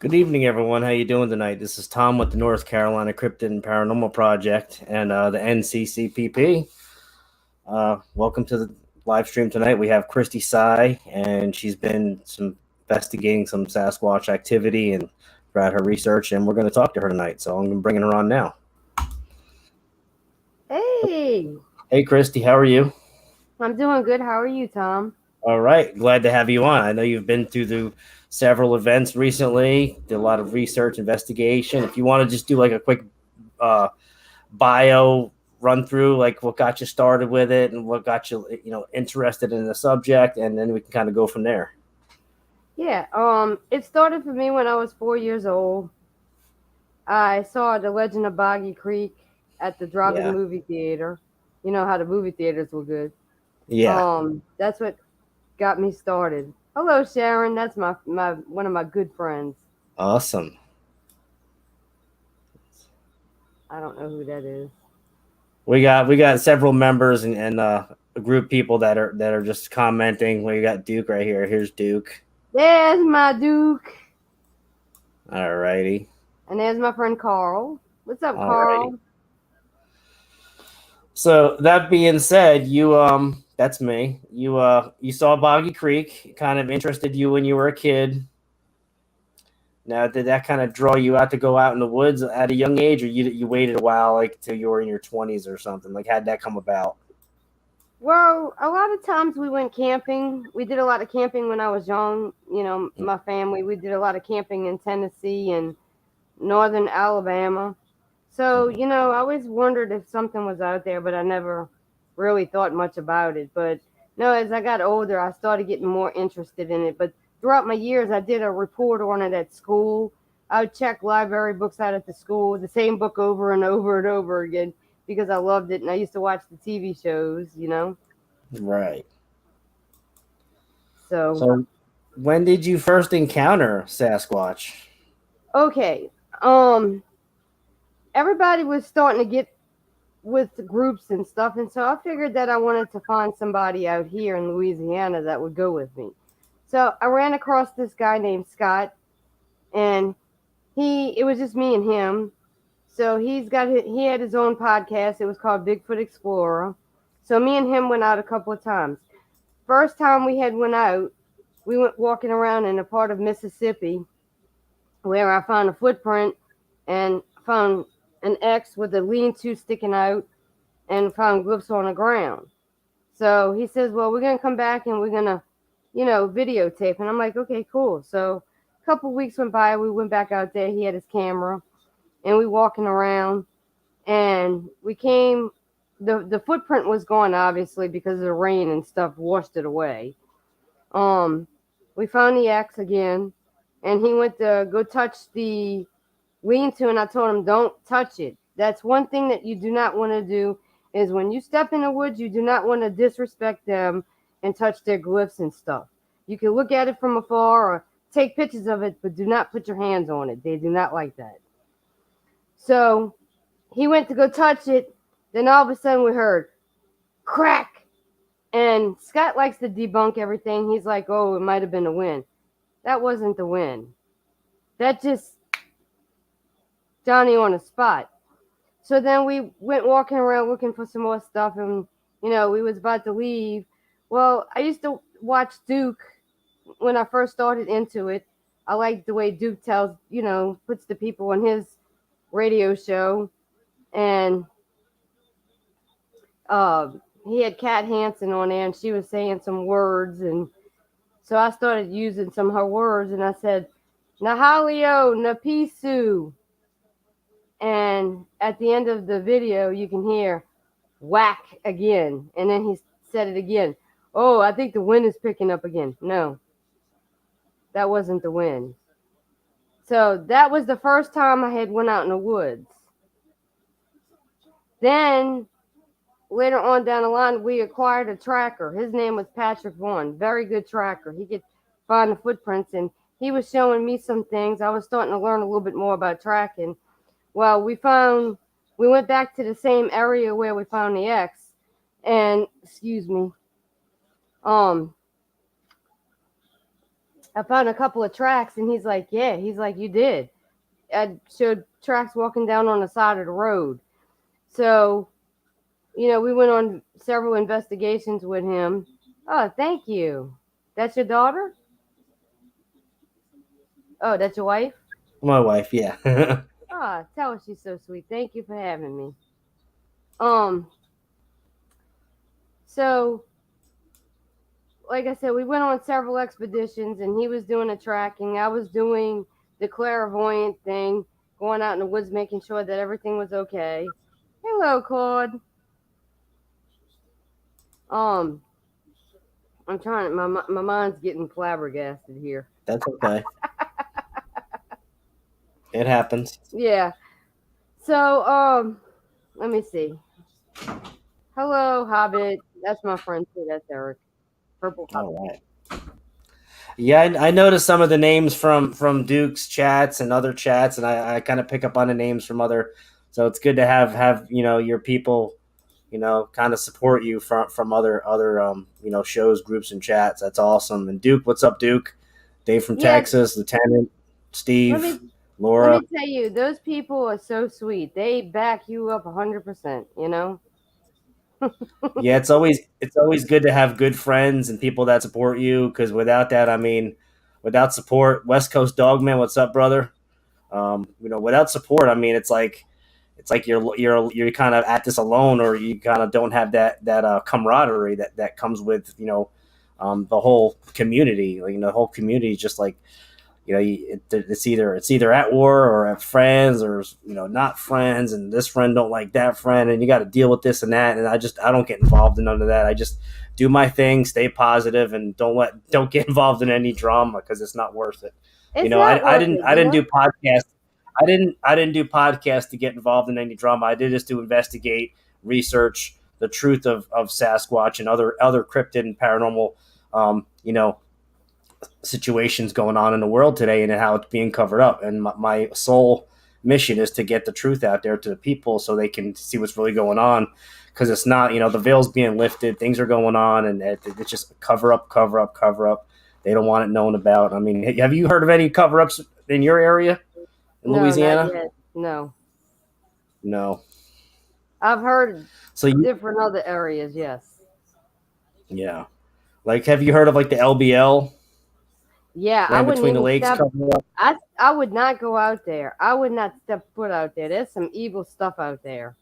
Good evening, everyone. How you doing tonight? This is Tom with the North Carolina Cryptid and Paranormal Project and the NCCPP. Welcome to the live stream tonight. We have Kristi Sy, and she's been investigating some Sasquatch activity and throughout her research, and we're going to talk to her tonight. So I'm bringing her on now. Hey, Hey, Kristi, how are you? I'm doing good. How are you, Tom? All right, glad to have you on. I know you've been through several events recently, did a lot of research, investigation. If you want to just do like a quick bio run through, like what got you started with it and what got you, interested in the subject, and then we can kind of go from there. Yeah, it started for me when I was 4 years old. I saw The Legend of Boggy Creek at the drive-in Yeah. movie theater. You know how the movie theaters were good. Yeah. That's what got me started. Hello, Sharon. That's my one of my good friends. Awesome. I don't know who that is. We got several members and a group of people that are just commenting. We got Duke right here. Here's Duke. There's my Duke. All righty. And there's my friend Carl. What's up, All Carl? righty. So that being said, that's me. You saw Boggy Creek. It kind of interested you when you were a kid. Now, did that kind of draw you out to go out in the woods at a young age, or you waited a while, like till you were in your 20s or something? Like, how'd that come about? Well, a lot of times we went camping. We did a lot of camping when I was young. My family, we did a lot of camping in Tennessee and northern Alabama. So, I always wondered if something was out there, but I never really thought much about it. But no, as I got older, I started getting more interested in it. But throughout my years, I did a report on it at school. I would check library books out at the school, the same book over and over and over again because I loved it. And I used to watch the TV shows. Right. So When did you first encounter Sasquatch? okay. Everybody was starting to get with groups and stuff, and so I figured that I wanted to find somebody out here in Louisiana that would go with me. So I ran across this guy named Scott, and it was just me and him. So he had his own podcast. It was called Bigfoot Explorer. So me and him went out a couple of times. First time we went out, we went walking around in a part of Mississippi where I found a footprint and found an X with a lean-to sticking out and found glyphs on the ground. So he says, well, we're going to come back and we're going to, videotape. And I'm like, okay, cool. So a couple of weeks went by. We went back out there. He had his camera and we walking around and we came. The footprint was gone, obviously, because of the rain and stuff washed it away. We found the X again, and he went to go touch the lean-to, and I told him, don't touch it. That's one thing that you do not want to do is when you step in the woods, you do not want to disrespect them and touch their glyphs and stuff. You can look at it from afar or take pictures of it, but do not put your hands on it. They do not like that. So he went to go touch it. Then all of a sudden we heard crack. And Scott likes to debunk everything. He's like, oh, it might have been the wind. That wasn't the wind. That just Johnny on the spot. So then we went walking around looking for some more stuff, and we was about to leave. Well, I used to watch Duke when I first started into it. I liked the way Duke puts the people on his radio show, and he had Kat Hansen on there, and she was saying some words, and so I started using some of her words, and I said, Nahalio Napisu. And at the end of the video, you can hear whack again. And then he said it again. Oh, I think the wind is picking up again. No, that wasn't the wind. So that was the first time I had went out in the woods. Then later on down the line, we acquired a tracker. His name was Patrick Vaughn. Very good tracker. He could find the footprints, and he was showing me some things. I was starting to learn a little bit more about tracking. Well, we went back to the same area where we found the X, and excuse me, I found a couple of tracks, and he's like, yeah, he's like, you did. I showed tracks walking down on the side of the road. So, we went on several investigations with him. Oh, thank you. That's your daughter? Oh, that's your wife? My wife, yeah. Ah, tell her she's so sweet. Thank you for having me. Um, so like I said, we went on several expeditions, and he was doing the tracking. I was doing the clairvoyant thing, going out in the woods, making sure that everything was okay. Hello, Claude. Um, I'm trying. My mind's getting flabbergasted here. That's okay. It happens. Yeah. So, let me see. Hello, Hobbit. That's my friend too. That's Eric. Purple All Hobbit. right. Yeah, I noticed some of the names from Duke's chats and other chats, and I kind of pick up on the names from other. So it's good to have your people kind of support you from other shows, groups, and chats. That's awesome. And Duke, what's up, Duke? Dave from Yeah. Texas, Lieutenant Let Steve, me let Laura. me tell you, those people are so sweet. They back you up 100%. You know. Yeah, it's always good to have good friends and people that support you because without that, I mean, without support, West Coast Dogman, what's up, brother? Without support, I mean, it's like you're kind of at this alone, or you kind of don't have that camaraderie that comes with the whole community. Like, the whole community is just like it's either at war or at friends or not friends, and this friend don't like that friend, and you got to deal with this and that. And I don't get involved in none of that. I just do my thing, stay positive, and don't get involved in any drama because it's not worth it. It's I, not I worth didn't it. I didn't do podcasts. I didn't do podcasts to get involved in any drama. I did this to investigate, research the truth of Sasquatch and other cryptid and paranormal situations going on in the world today and how it's being covered up. And my sole mission is to get the truth out there to the people so they can see what's really going on. Because it's not, the veil's being lifted, things are going on, and it's just cover up, cover up, cover up. They don't want it known about. I mean, have you heard of any cover ups in your area in No, not Louisiana? yet. No. No. I've heard So different other areas, yes. yeah. Like, have you heard of like the LBL, Yeah, I Land wouldn't Between the even Lakes step. cover up? I would not go out there. I would not step foot out there. There's some evil stuff out there.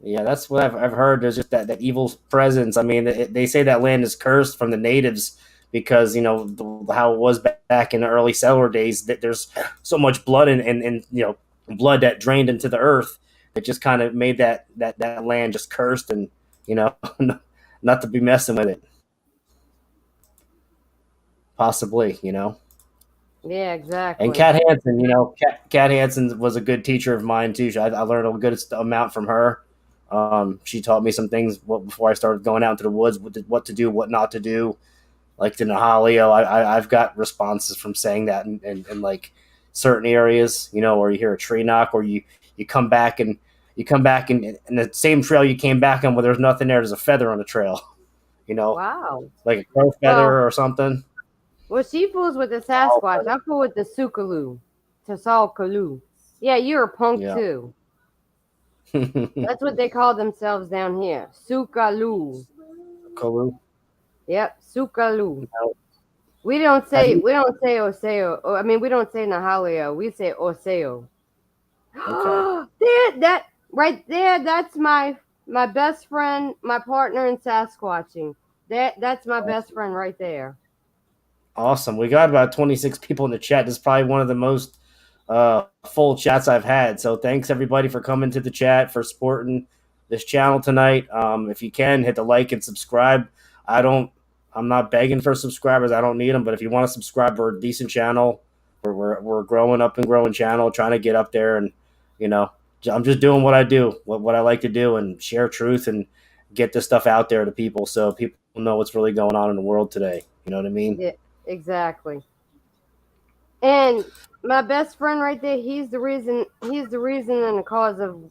Yeah, that's what I've heard. There's just that evil presence. I mean, they say that land is cursed from the natives because how it was back in the early settler days. That there's so much blood and blood that drained into the earth. It just kind of made that land just cursed and you know not to be messing with it. Possibly. Yeah, And exactly. Kat Hansen, Kat Hansen was a good teacher of mine too. I learned a good amount from her. She taught me some things before I started going out into the woods, what to do, what not to do. Like the Nahalio, I've got responses from saying that in like certain areas, or you hear a tree knock, or you come back and in the same trail you came back on where there's nothing there, there's a feather on the trail, you know, Wow. like a crow Well, feather or something. she fools with the Oh, Sasquatch. I fool with the Sukaloo. Tasalkaloo. Yeah, you're a punk yeah. too. That's what they call themselves down here. Sukaloo. Kalu. Yep, Sukaloo. No. We Have you? don't say Oseo. I mean, we don't say Nahalio. We say Oseo. Okay. There, that right there. That's my best friend, my partner in Sasquatching. That's my best friend right there. Awesome. We got about 26 people in the chat. This is probably one of the most full chats I've had. So thanks everybody for coming to the chat, for supporting this channel tonight. If you can, hit the like and subscribe. I don't. I'm not begging for subscribers. I don't need them. But if you want to subscribe, we're a decent channel. We're growing up and growing channel, trying to get up there, and you know, I'm just doing what I do, what I like to do, and share truth and get this stuff out there to people so people know what's really going on in the world today. You know what I mean? Yeah, exactly. And my best friend right there, he's the reason. He's the reason and the cause of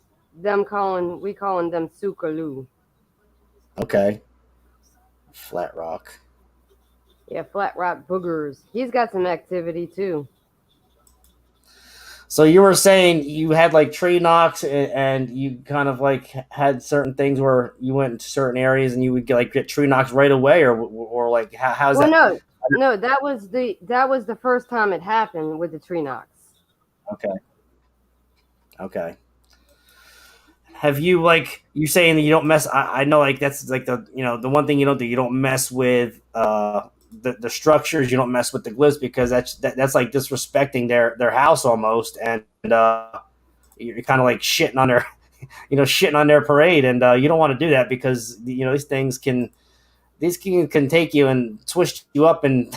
we calling them Sukaloo. Okay. Flat Rock. Yeah, flat rock boogers. He's got some activity too. So you were saying you had like tree knocks, and you kind of like had certain things where you went into certain areas and you would get tree knocks right away, or like how's Well, that? no, that was the first time it happened with the tree knocks. Okay, okay. Have you like you saying that you don't mess? I know like that's like the one thing you don't do. You don't mess with the structures. You don't mess with the glyphs because that's like disrespecting their house almost, and you're kind of like shitting on their shitting on their parade, and you don't want to do that because these can take you and twist you up and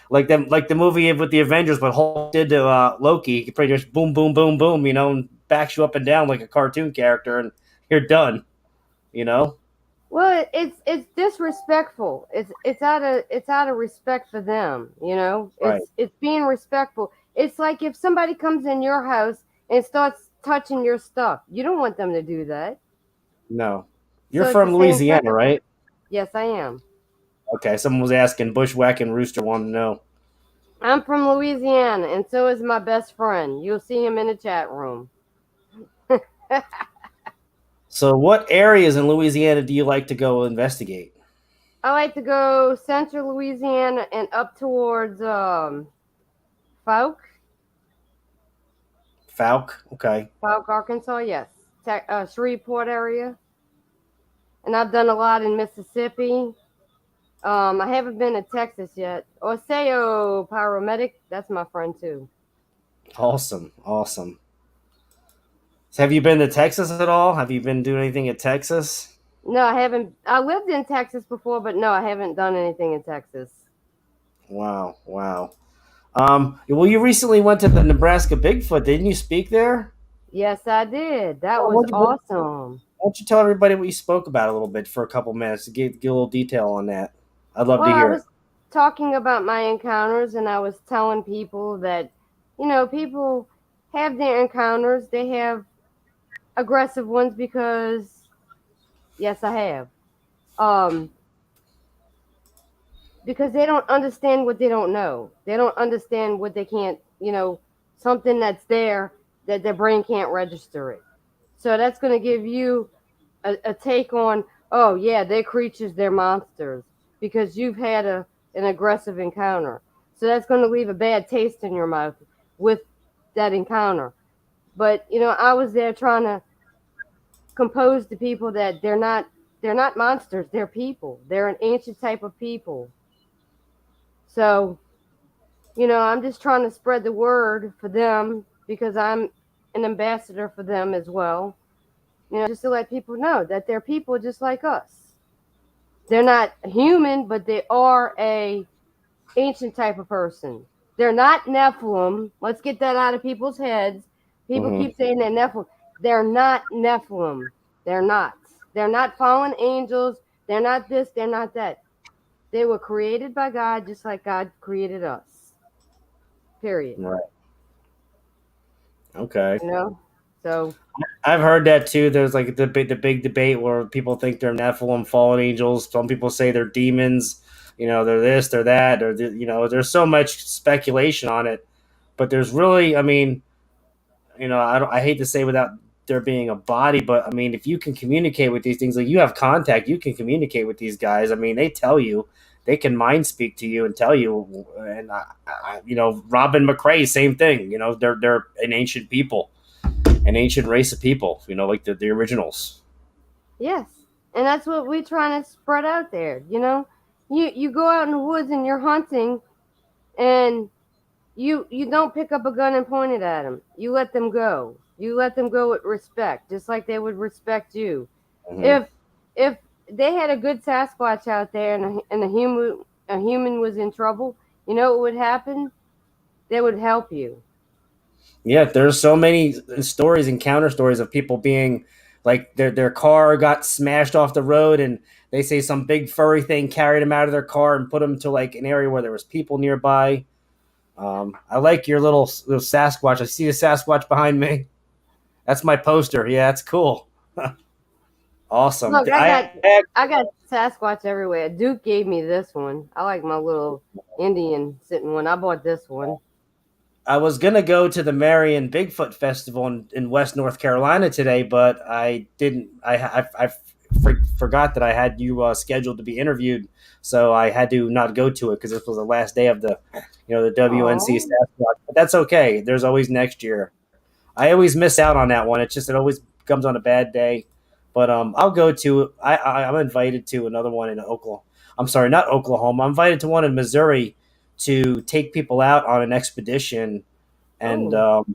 like the movie with the Avengers, but Hulk did to Loki. He pretty much boom, boom, boom, boom, and backs you up and down like a cartoon character, and you're done. You know, Well, it's disrespectful. It's out of respect for them. You know, right? it's being respectful. It's like if somebody comes in your house and starts touching your stuff, you don't want them to do that. No, you're So it's the from same Louisiana, principle. right? Yes, I am. Okay, someone was asking. Bushwhacking Rooster wanted to know. I'm from Louisiana, and so is my best friend. You'll see him in the chat room. So, what areas in Louisiana do you like to go investigate? I like to go central Louisiana and up towards Fouke, Falk. Okay. Fouke, Arkansas. Yes, Shreveport area, and I've done a lot in Mississippi. I haven't been to Texas yet. Oseo Pyromedic, that's my friend too. Awesome. Awesome. So have you been to Texas at all? Have you been doing anything at Texas? No, I haven't. I lived in Texas before, but no, I haven't done anything in Texas. Wow. Wow. Well, you recently went to the Nebraska Bigfoot. Didn't you speak there? Yes, I did. That Well, was why awesome. don't you tell everybody what you spoke about a little bit for a couple minutes to give a little detail on that? I'd love to Well, I hear it. was talking about my encounters, and I was telling people that, people have their encounters. They have aggressive ones because, yes, I have. Um, because they don't understand what they don't know. They don't understand what they can't, something that's there that their brain can't register it. So that's going to give you a take on, oh, yeah, they're creatures, they're monsters, because you've had an aggressive encounter. So that's going to leave a bad taste in your mouth with that encounter. But, I was there trying to compose the people that they're not monsters, they're people. They're an ancient type of people. So I'm just trying to spread the word for them because I'm an ambassador for them as well. Just to let people know that they're people just like us. They're not human, but they are a ancient type of person. They're not Nephilim. Let's get that out of people's heads. People Hmm. keep saying they're Nephilim. They're not Nephilim. They're not. They're not fallen angels. They're not this. They're not that. They were created by God just like God created us. Period. Right. Okay. So I've heard that too. There's like the big debate where people think they're Nephilim, fallen angels. Some people say they're demons. They're this, they're that, or there's so much speculation on it. But there's really, I mean, I hate to say without there being a body, but I mean, if you can communicate with these things, like you have contact, you can communicate with these guys. I mean, they tell you, they can mind speak to you and tell you. And Robin McCrae, same thing. They're an ancient people, an ancient race of people. Like the originals. yes, and that's what we're trying to spread out there. You go out in the woods and you're hunting, and you don't pick up a gun and point it at them. You let them go. You let them go with respect, just like they would respect you. Hmm. If they had a good Sasquatch out there and a human was in trouble, you know what would happen? They would help you. Yeah, there's so many stories and counter stories of people being like their car got smashed off the road, and they say some big furry thing carried them out of their car and put them to like an area where there was people nearby. I like your little Sasquatch. I see a Sasquatch behind me. That's my poster. Yeah, that's cool. Awesome. Look, I got Sasquatch everywhere. Duke gave me this one. I like my little Indian sitting one. I bought this one. I was gonna go to the Marion Bigfoot Festival in West North Carolina today, but I didn't. Forgot that I had you scheduled to be interviewed, so I had to not go to it because this was the last day of the WNC Oh, Sasquatch. But that's okay. There's always next year. I always miss out on that one. It's just it always comes on a bad day. But I'll go to. I'm invited to another one in Oklahoma. I'm sorry, not Oklahoma. I'm invited to one in Missouri to take people out on an expedition and oh,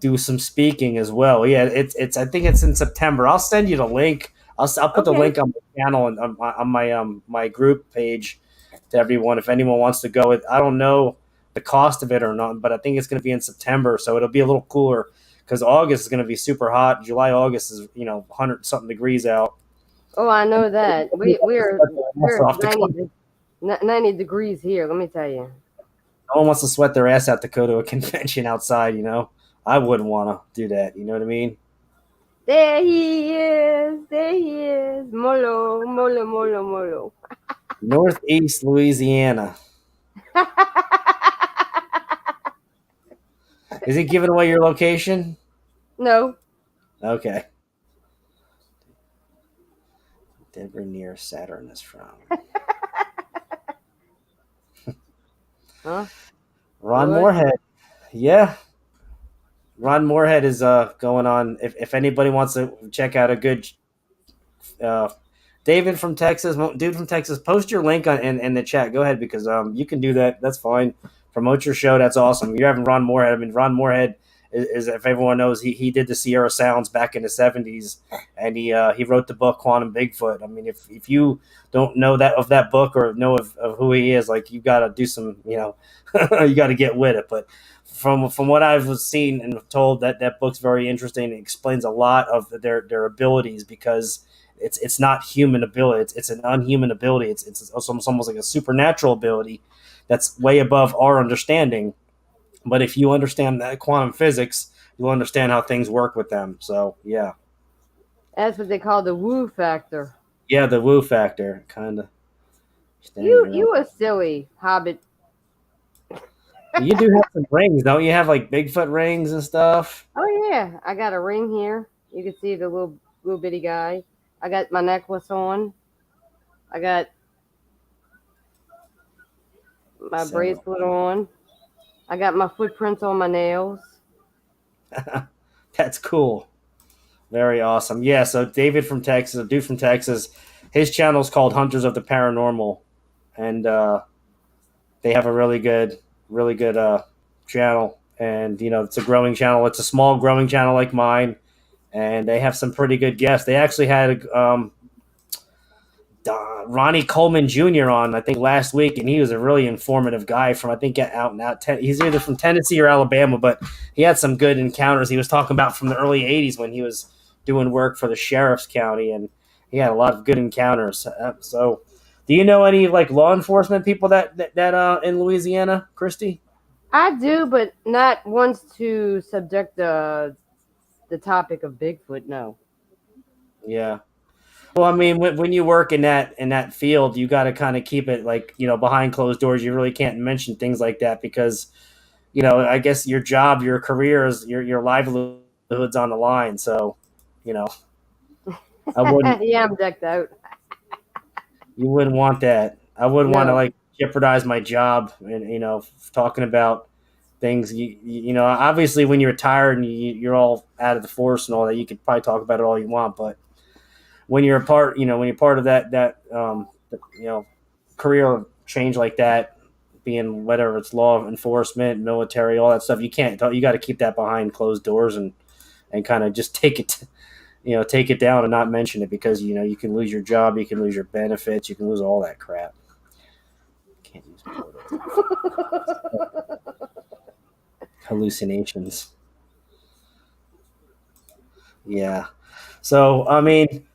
do some speaking as well. Yeah, it's. I think it's in September. I'll send you the link. I'll put the okay. link on my channel and on my my group page to everyone if anyone wants to go. I don't know the cost of it or not, but I think it's going to be in September, so it'll be a little cooler because August is going to be super hot. July, August is 100 something degrees out. Oh, I know that. We're Off the 90 degrees here. Let me tell you. No one wants to sweat their ass out to go to a convention outside. I wouldn't want to do that. You know what I mean? There he is. There he is. Molo, molo, molo, molo. Northeast Louisiana. Is he giving away your location? No. Okay. Denver near Saturn is from. Huh? Ron What? Moorhead. Yeah. Ron Moorhead is going on. If anybody wants to check out a good uh, David from Texas, dude from Texas, post your link in the chat. Go ahead because you can do that. That's fine. Promote your show. That's awesome. You're having Ron Moorhead. I mean, Ron Moorhead is if everyone knows, he did the Sierra Sounds back in the '70s, and he wrote the book Quantum Bigfoot. I mean, if you don't know that book or know of who he is, like you got to do some, you got to get with it. But from what I've seen and told, that book's very interesting. It explains a lot of their abilities because it's not human ability. It's an unhuman ability. It's almost like a supernatural ability that's way above our understanding. But if you understand that quantum physics, you'll understand how things work with them. So yeah, That's what they call the woo factor. yeah, the woo factor kind of. You a silly hobbit. You do have some rings, don't you? Have like Bigfoot rings and stuff. Oh yeah, I got a ring here. You can see the little bitty guy. I got my necklace on. I got my Several. bracelet on. I got my footprints on my nails. That's cool. Very awesome. Yeah. So David from Texas, a dude from Texas, his channel is called Hunters of the Paranormal, and they have a really good channel. And it's a growing channel. It's a small growing channel like mine, and they have some pretty good guests. They actually had Ronnie Coleman Jr. on, I think, last week, and he was a really informative guy from, I think, out and out. He's either from Tennessee or Alabama, but he had some good encounters. He was talking about from the early '80s when he was doing work for the sheriff's county, and he had a lot of good encounters. So, do you know any like law enforcement people that in Louisiana, Kristi? I do, but not once to subject the topic of Bigfoot. No. Yeah. Well, I mean, when you work in that field, you got to kind of keep it like behind closed doors. You really can't mention things like that because I guess your job, your career is your livelihood's on the line. So, you know, I wouldn't Yeah, I'm decked out. you wouldn't want that. I wouldn't want to No. like jeopardize my job and talking about things. Obviously when you're retired and you're all out of the force and all that, you could probably talk about it all you want, but when you're a part, when you're part of that career change like that, being whatever it's law enforcement, military, all that stuff, you can't. You got to keep that behind closed doors and kind of just take it down and not mention it because you can lose your job, you can lose your benefits, you can lose all that crap. Can't use hallucinations. Yeah. So I mean,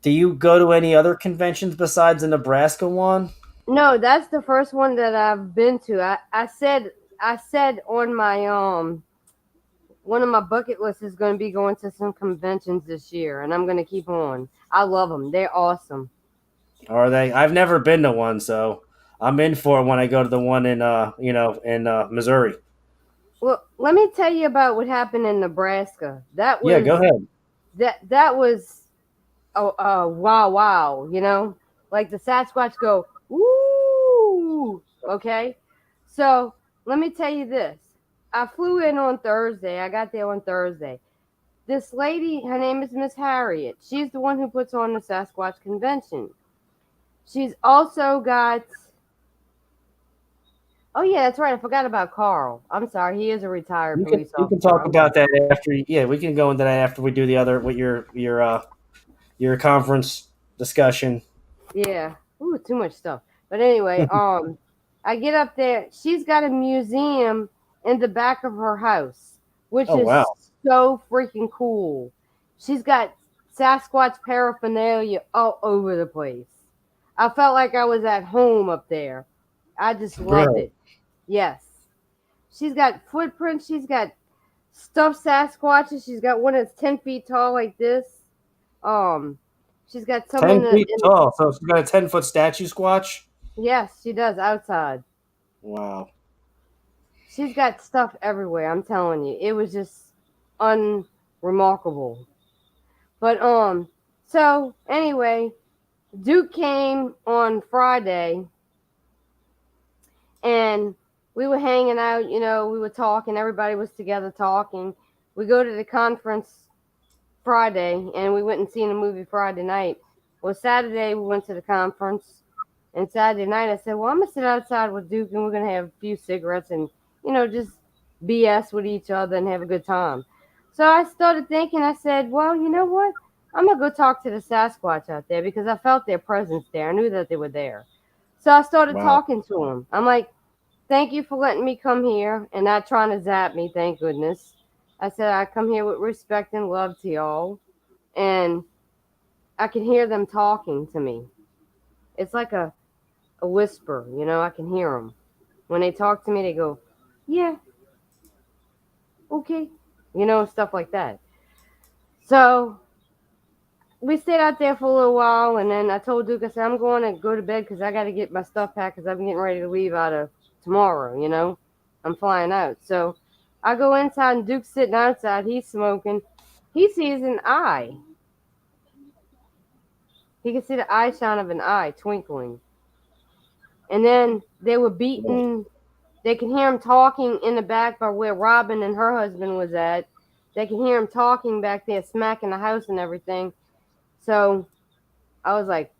do you go to any other conventions besides the Nebraska one? No, that's the first one that I've been to. I said on my one of my bucket lists is going to be going to some conventions this year, and I'm going to keep on. I love them. They're awesome. Are they? I've never been to one, so I'm in for it when I go to the one in in Missouri. Well, let me tell you about what happened in Nebraska. Yeah, go ahead. That was wow wow, like the Sasquatch go woo. Okay, so let me tell you this. I flew in on Thursday. I got there on Thursday. This lady, her name is Miss Harriet. She's the one who puts on the Sasquatch convention. She's also got. Oh yeah, that's right. I forgot about Carl. I'm sorry. He is a retired You can police you can officer. talk about that after. Yeah, we can go into that after we do the other with your conference discussion. Yeah. Ooh, too much stuff. But anyway, I get up there. She's got a museum in the back of her house, which Oh wow, is so freaking cool. She's got Sasquatch paraphernalia all over the place. I felt like I was at home up there. I just loved really? it. Yes. She's got footprints. She's got stuffed Sasquatches. She's got one that's 10 feet tall like this. Um, she's got some 10 feet in tall. So she's got a 10 foot statue squatch. yes, she does outside. Wow. She's got stuff everywhere. I'm telling you, it was just unremarkable. But so anyway, Duke came on Friday, and we were hanging out. We were talking. Everybody was together talking. We go to the conference Friday, and we went and seen a movie Friday night. Well, Saturday we went to the conference, and Saturday night I said, "Well, I'm gonna sit outside with Duke, and we're gonna have a few cigarettes and just BS with each other and have a good time." So I started thinking. I said, "Well, you know what? I'm gonna go talk to the Sasquatch out there because I felt their presence there. I knew that they were there." So I started Wow. talking to them. I'm like, "Thank you for letting me come here and not trying to zap me. Thank goodness." I said, "I come here with respect and love to y'all." And I can hear them talking to me. It's like a whisper, I can hear them. When they talk to me, they go, "Yeah, okay," stuff like that. So we stayed out there for a little while, and then I told Duke, I said, "I'm going to go to bed because I got to get my stuff packed because I'm getting ready to leave out of tomorrow. I'm flying out." So I go inside, and Duke's sitting outside. He's smoking. He sees an eye. He can see the eye shine of an eye twinkling. And then they were Really? beating. They can hear him talking in the back by where Robin and her husband was at. They can hear him talking back there, smacking the house and everything. So I was like,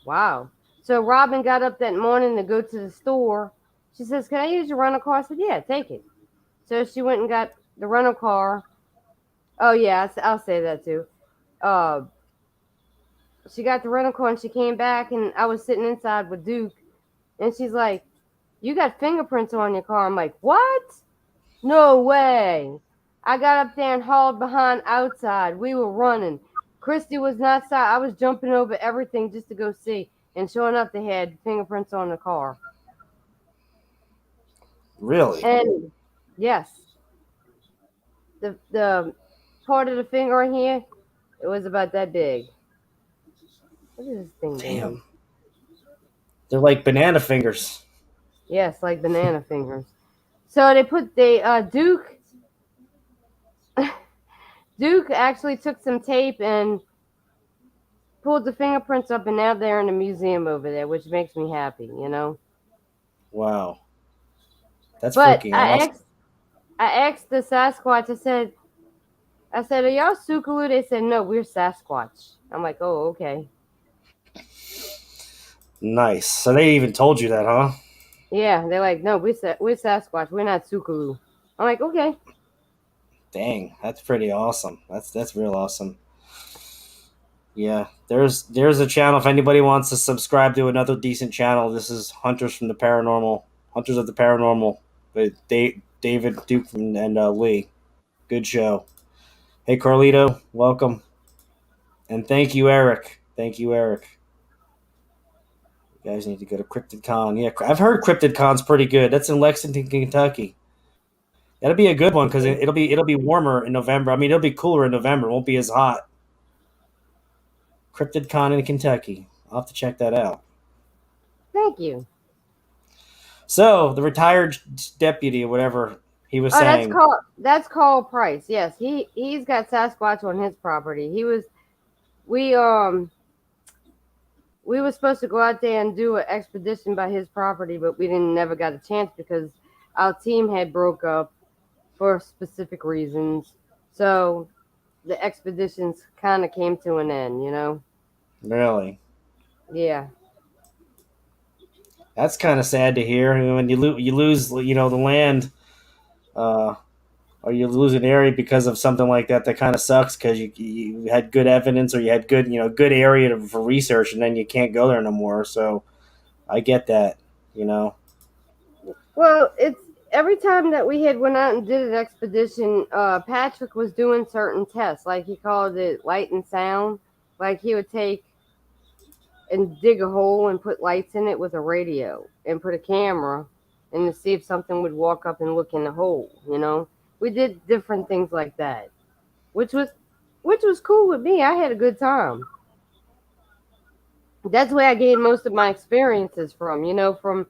wow. So Robin got up that morning to go to the store. She says, "Can I use your rental car?" I said, "Yeah, take it." So she went and got the rental car. Oh, yeah, I'll say that too. Uh, she got the rental car and she came back, and I was sitting inside with Duke. And she's like, "You got fingerprints on your car." I'm like, "What? No way." I got up there and hauled behind outside. We were running. Kristi was not outside. I was jumping over everything just to go see. And sure enough, they had fingerprints on the car. Really? And yes, the part of the finger right here, it was about that big. What is this thing doing? Damn. They're like banana fingers. Yes, like banana fingers. So they put the Duke actually took some tape and pulled the fingerprints up, and now they're in a museum over there, which makes me happy. Wow. That's But freaking I awesome. asked, I asked the Sasquatch. I said, "Are y'all Sukalu?" They said, "No, we're Sasquatch." I'm like, "Oh, okay." Nice. So they even told you that, huh? Yeah, they're like, "No, we're Sasquatch. We're not Sukalu." I'm like, "Okay." Dang, that's pretty awesome. That's real awesome. Yeah, there's a channel if anybody wants to subscribe to another decent channel. This is Hunters of the Paranormal, with David Duke and Lee. Good show. Hey Carlito, welcome, and thank you, Eric. Thank you, Eric. You guys need to go to CryptidCon. Yeah, I've heard CryptidCon's pretty good. That's in Lexington, Kentucky. That'll be a good one because it'll be warmer in November. I mean, it'll be cooler in November. It won't be as hot. Cryptid Con in Kentucky. I'll have to check that out. Thank you. So the retired deputy or whatever he was Oh, saying. that's Carl Price. Yes, he's got Sasquatch on his property. We were supposed to go out there and do an expedition by his property, but we never got a chance because our team had broke up for specific reasons. So the expeditions kind of came to an end, you know. Really? Yeah. That's kind of sad to hear. When you lose, the land, or you lose an area because of something like that. That kind of sucks because you had good evidence or you had good area for research, and then you can't go there no more. So I get that. Well, it's every time that we had went out and did an expedition, Patrick was doing certain tests, like he called it light and sound. Like he would take and dig a hole and put lights in it with a radio and put a camera and to see if something would walk up and look in the hole, you know. We did different things like that, which was cool with me. I had a good time. That's where I gained most of my experiences from,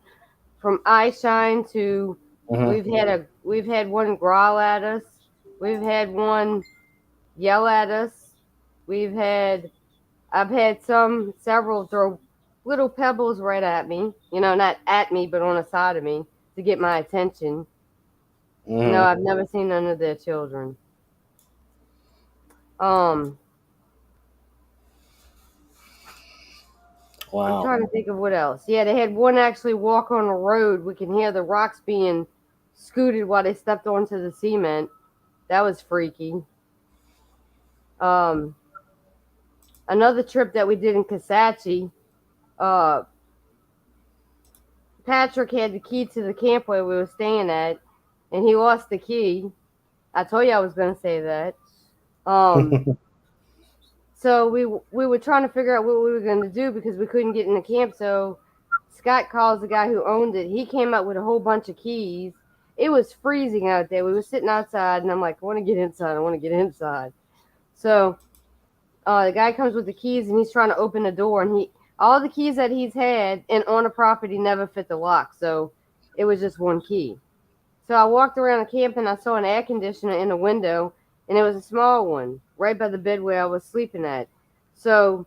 from eye shine to we've had one growl at us, we've had one yell at us, I've had several throw little pebbles right at me, not at me, but on the side of me to get my attention. No, I've never seen none of their children. Wow. I'm trying to think of what else. Yeah, they had one actually walk on a road. We can hear the rocks being scooted while they stepped onto the cement. That was freaky. Another trip that we did in Kisatchie, Patrick had the key to the camp where we were staying at, and he lost the key. I told you I was going to say that. So we were trying to figure out what we were going to do because we couldn't get in the camp. So Scott calls the guy who owned it. He came up with a whole bunch of keys. It was freezing out there. We were sitting outside, and I'm like, I want to get inside. I want to get inside. So the guy comes with the keys, and he's trying to open the door. And all the keys that he's had and on the property never fit the lock. So it was just one key. So I walked around the camp, and I saw an air conditioner in the window, and it was a small one right by the bed where I was sleeping at. So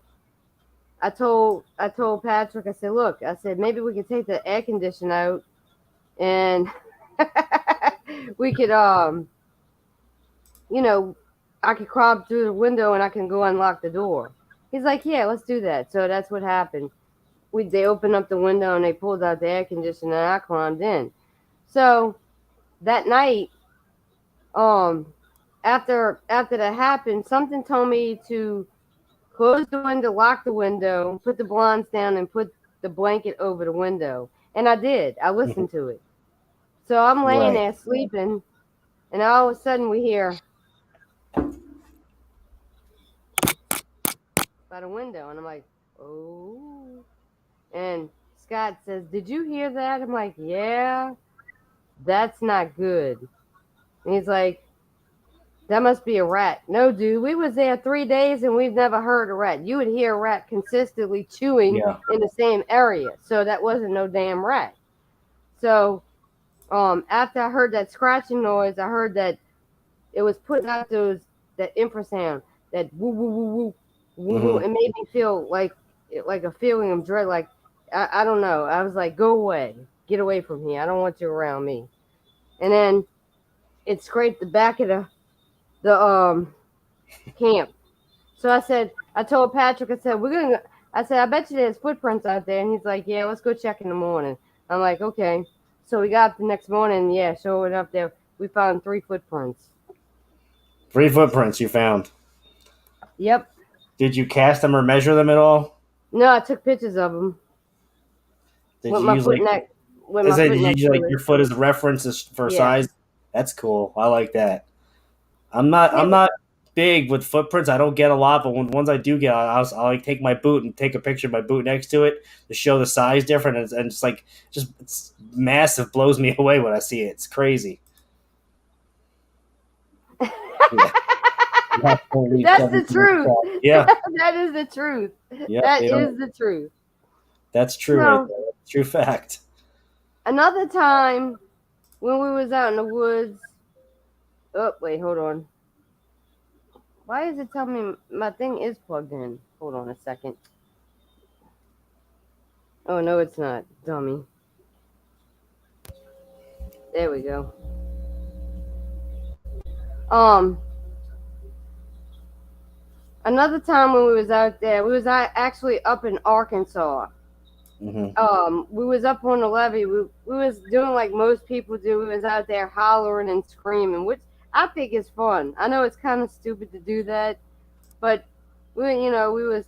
I told Patrick, I said, look, maybe we could take the air conditioner out and we could, I could crawl through the window and I can go unlock the door. He's like, yeah, let's do that. So that's what happened. They opened up the window and they pulled out the air conditioner and I climbed in. So that night, after that happened, something told me to close the window, lock the window, put the blinds down, and put the blanket over the window. And I did. I listened to it. So I'm laying there sleeping, and all of a sudden we hear by the window, and I'm like, oh. And Scott says, did you hear that? I'm like, yeah, that's not good. And he's like, that must be a rat. No, dude, we was there 3 days and we've never heard a rat. You would hear a rat consistently chewing in the same area. So that wasn't no damn rat. So after I heard that scratching noise, I heard that it was putting out that infrasound, that woo woo woo woo woo woo. It made me feel like a feeling of dread. Like I don't know. I was like, go away, get away from here. I don't want you around me. And then it scraped the back of the camp. So I told Patrick, I said, I bet you there's footprints out there. And he's like, yeah, let's go check in the morning. I'm like, okay. So we got up the next morning. Yeah, sure enough, there we found 3 footprints. 3 footprints you found? Yep. Did you cast them or measure them at all? No, I took pictures of them. Did you use your foot as a reference for size? That's cool. I like that. I'm not big with footprints. I don't get a lot, but when ones I do get, I'll like take my boot and take a picture of my boot next to it to show the size difference. And it's massive. Blows me away when I see it. It's crazy. Yeah. That's the truth. Yeah. That is the truth. Yeah. That is the truth. That's true, right there. That's true fact. Another time when we was out in the woods. Oh, wait, hold on. Why is it telling me my thing is plugged in? Hold on a second. Oh, no, it's not. Dummy. There we go. Um, Another time when we was out there, we was actually up in Arkansas. We was up on the levee. We was doing like most people do. We was out there hollering and screaming, which I think is fun. I know it's kind of stupid to do that, but we was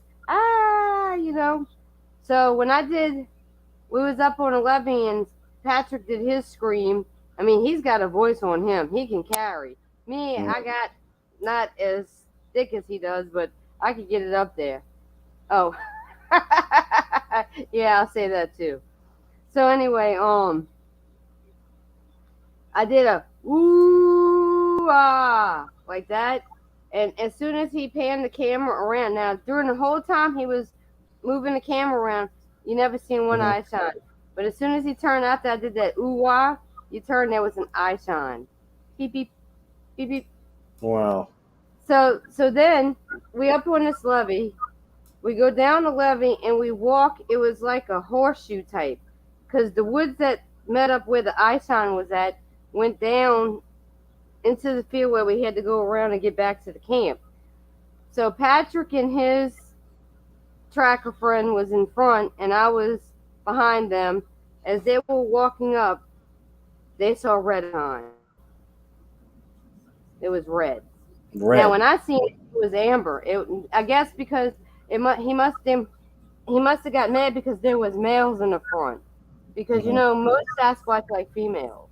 So when we was up on a levee and Patrick did his scream. I mean, he's got a voice on him. He can carry. Me, I got not as thick as he does, but I could get it up there. Oh, yeah, I'll say that too. So anyway, I did a ooh ah like that, and as soon as he panned the camera around, now during the whole time he was moving the camera around, you never seen one eye shine. But as soon as he turned after I did that ooh ah, you turned, there was an eye shine. Beep beep beep beep. Wow. So then we up on this levee. We go down the levee and we walk. It was like a horseshoe type, because the woods that met up where the eye shine was at went down into the field where we had to go around and get back to the camp. So Patrick and his tracker friend was in front, and I was behind them. As they were walking up, they saw red sign. It was red. Now, when I seen it, it was amber. I guess because he must have got mad because there was males in the front. Because most Sasquatch like females.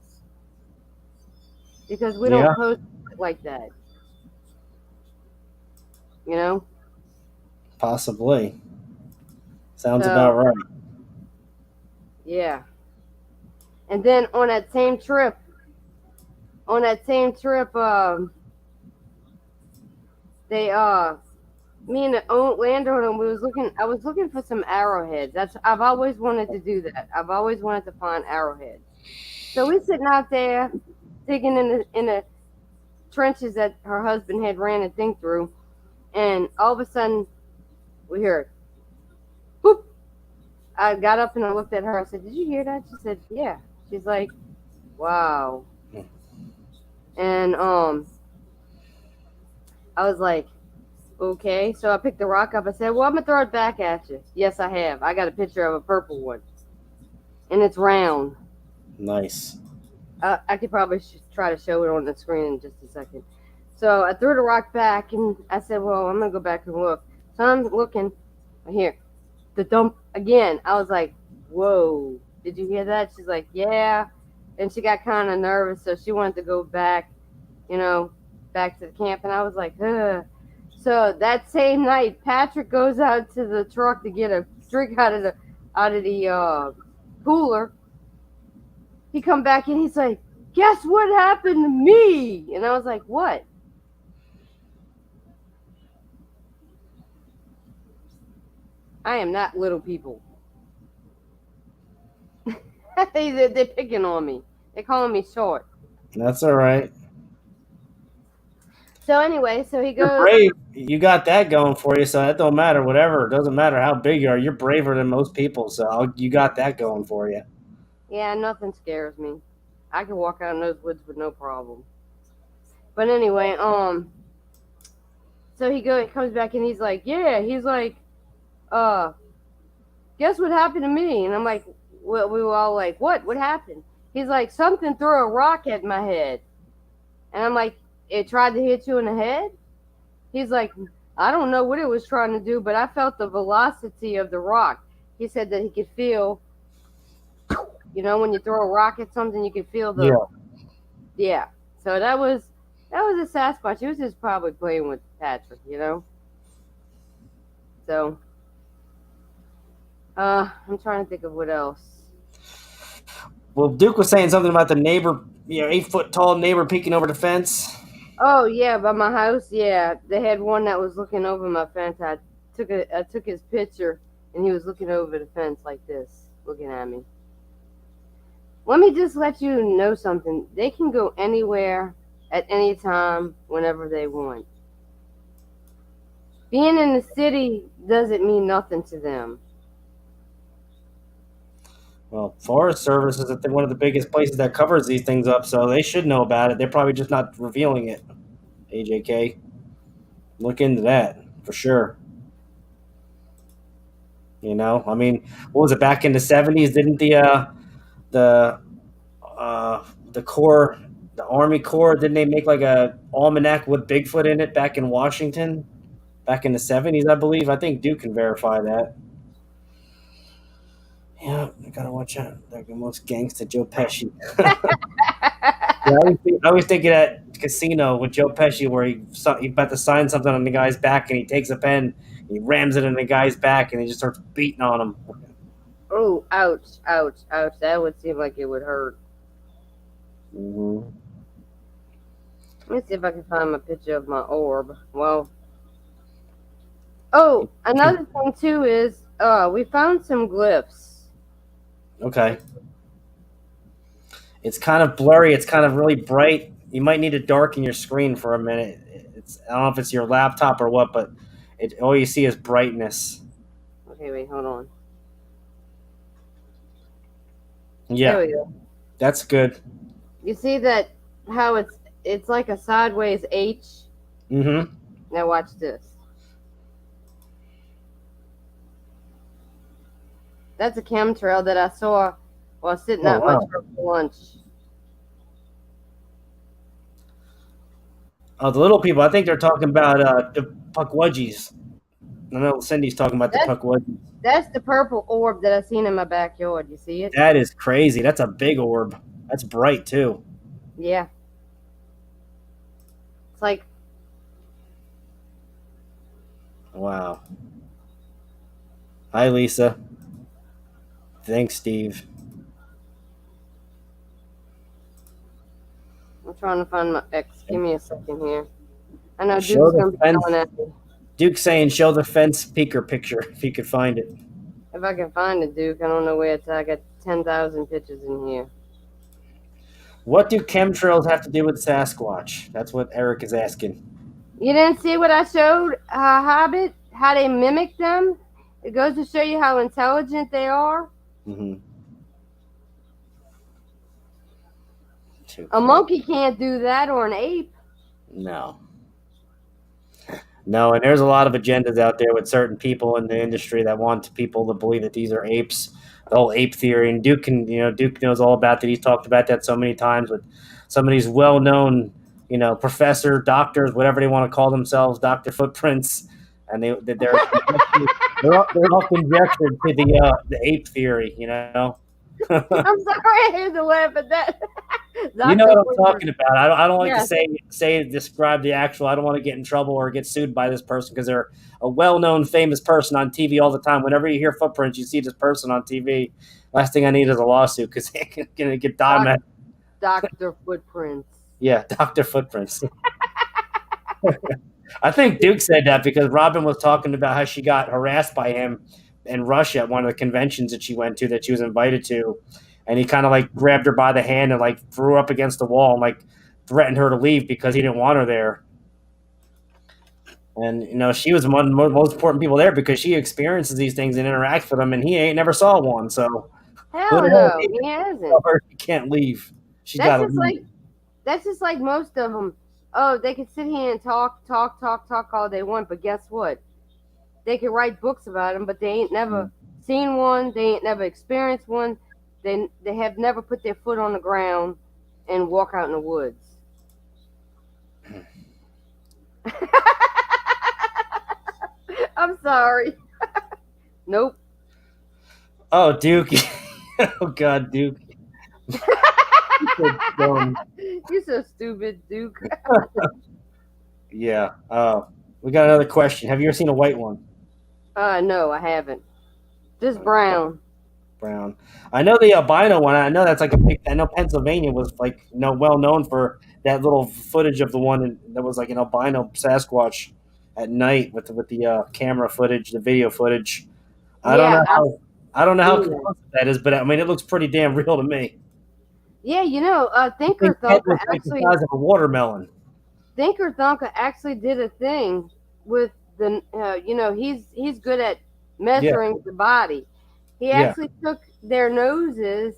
Because we don't post it like that. Possibly. Sounds about right. Yeah. And then on that same trip, they me and the landowner, I was looking for some arrowheads. I've always wanted to do that. I've always wanted to find arrowheads. So we're sitting out there digging in the trenches that her husband had ran a thing through, and all of a sudden we hear whoop. I got up and I looked at her. I said, "Did you hear that?" She said, "Yeah." She's like, "Wow." And I was like, "Okay." So I picked the rock up. I said, "Well, I'm gonna throw it back at you." Yes, I have. I got a picture of a purple one, and it's round. Nice. I could probably try to show it on the screen in just a second. So I threw the rock back, and I said, "Well, I'm gonna go back and look." So I'm looking here, the dump again. I was like, "Whoa, did you hear that?" She's like, "Yeah," and she got kind of nervous, so she wanted to go back, back to the camp. And I was like, ugh. So that same night, Patrick goes out to the truck to get a drink out of the cooler. He come back and he's like, "Guess what happened to me?" And I was like, "What?" I am not little people. They're picking on me. They're calling me short. That's all right. So anyway, so he goes. You're brave. You got that going for you, so that don't matter. Whatever. It doesn't matter how big you are. You're braver than most people, so you got that going for you. Yeah, nothing scares me. I can walk out in those woods with no problem. But anyway, so he comes back and he's like, "Yeah," he's like, "Guess what happened to me?" And I'm like, well, we were all like, "What? What happened?" He's like, "Something threw a rock at my head." And I'm like, "It tried to hit you in the head?" He's like, "I don't know what it was trying to do, but I felt the velocity of the rock." He said that he could feel, when you throw a rock at something, you could feel the, yeah. So that was a Sasquatch. He was just probably playing with Patrick, So, I'm trying to think of what else. Well, Duke was saying something about the neighbor, 8-foot tall neighbor peeking over the fence. Oh yeah, by my house, yeah. They had one that was looking over my fence. I took his picture and he was looking over the fence like this, looking at me. Let me just let you know something. They can go anywhere at any time whenever they want. Being in the city doesn't mean nothing to them. Well, Forest Service is one of the biggest places that covers these things up, so they should know about it. They're probably just not revealing it. AJK, look into that for sure. I mean, what was it back in the '70s? Didn't the the Corps, the Army Corps, didn't they make like a almanac with Bigfoot in it back in Washington back in the '70s? I believe. I think Duke can verify that. Yeah, I gotta watch out. Like the most gangsta Joe Pesci. Yeah, I always think of that casino with Joe Pesci where he about to sign something on the guy's back and he takes a pen, he rams it in the guy's back, and he just starts beating on him. Oh, ouch, ouch, ouch. That would seem like it would hurt. Mm-hmm. Let me see if I can find my picture of my orb. Well, oh, another thing too is we found some glyphs. Okay. It's kind of blurry. It's kind of really bright. You might need to darken your screen for a minute. I don't know if it's your laptop or what, but all you see is brightness. Okay, wait, hold on. Yeah, There we go. that's good. You see that how it's like a sideways H. Mm-hmm. Now watch this. That's a chemtrail that I saw while sitting Oh, at my wow. truck for lunch. Oh, the little people. I think they're talking about the puckwudgies. I know Cindy's talking about the That's puckwudgies. that's the purple orb that I seen in my backyard. You see it? That is crazy. That's a big orb. That's bright too. Yeah. It's like Wow. Hi, Lisa. Thanks, Steve. I'm trying to find my X. Give me a second here. I know Show Duke's the gonna be fence. yelling at me. Duke saying, "Show the fence speaker picture if you could find it." If I can find it, Duke, I don't know where it's at. I got 10,000 pictures in here. What do chemtrails have to do with Sasquatch? That's what Eric is asking. You didn't see what I showed Hobbit? How they mimic them? It goes to show you how intelligent they are. Mm-hmm. Too A cool. monkey can't do that, or an ape. No. No, and there's a lot of agendas out there with certain people in the industry that want people to believe that these are apes. The whole ape theory, and Duke knows all about that. He's talked about that so many times with some of these well-known, professor, doctors, whatever they want to call themselves, Doctor Footprints, and they're all conjectured to the ape theory. I'm sorry, I had to laugh at that. You know Dr. what I'm Whitmer. talking about. I don't like to Yes. say describe the actual. I don't want to get in trouble or get sued by this person because they're a well-known, famous person on TV all the time. Whenever you hear footprints, you see this person on TV. Last thing I need is a lawsuit because they're gonna get done. Dr. Footprints. Yeah, Doctor Footprints. I think Duke said that because Robin was talking about how she got harassed by him in Russia at one of the conventions that she went to that she was invited to, and he kind of like grabbed her by the hand and like threw her up against the wall and like threatened her to leave because he didn't want her there. And she was one of the most important people there because she experiences these things and interacts with them, and he ain't never saw one. So who Hell the hell no, he he hasn't. tell her she can't leave? She's got That's to just leave. like that's just like most of them. Oh, they can sit here and talk all they want, but guess what? They can write books about them, but they ain't never seen one. They ain't never experienced one. They have never put their foot on the ground and walk out in the woods. I'm sorry. Nope. Oh, Duke. Oh God, Duke. You're so stupid, Duke. Yeah. We got another question. Have you ever seen a white one? No, I haven't. Just brown. Brown. I know the albino one. I know that's like a big. I know Pennsylvania was like well known for that little footage of the one that was like an albino Sasquatch at night with the camera footage, the video footage. I don't Yeah, know how I don't know how yeah, conclusive that is, but I mean it looks pretty damn real to me. yeah. The thing's head Thinker was like the size of a watermelon. Thonka actually did a thing with he's good at Yeah, measuring the body. He yeah, actually took their noses,